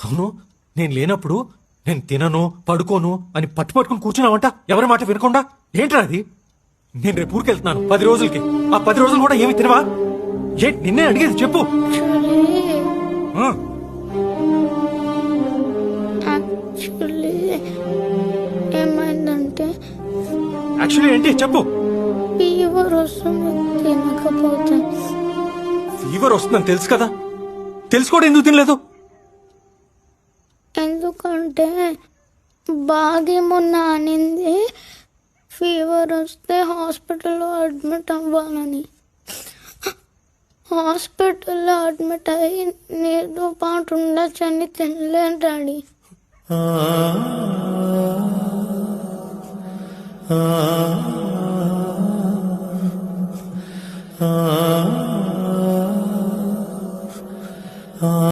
అవును, నేను లేనప్పుడు నేను తినను పడుకోను అని పట్టుకుని కూర్చున్నావంట, ఎవరి మాట వినకుండా. ఏంట్రా అది? నేను రేపు ఊరికెళ్తున్నాను 10 రోజులకి. ఆ 10 రోజులు కూడా ఏమి తినవా? నిన్నే అడిగేది, చెప్పు. ఆ, యాక్చువల్లీ ఏమైందంటే యాక్చువల్లీ ఏంటి చెప్పు. ఫీవర్ వస్తుంది, తినకపోతే. ఫీవర్ వస్తుందని తెలుసు కదా, తెలుసు కూడా ఎందుకు తినలేదు? ఎందుకంటే బాగేమో నానింది, ఫీవర్ వస్తే హాస్పిటల్లో అడ్మిట్ అవ్వాలని. హాస్పిటల్లో అడ్మిట్ అయ్యి నీతో పాటు ఉండొచ్చని తినలేను డాడీ.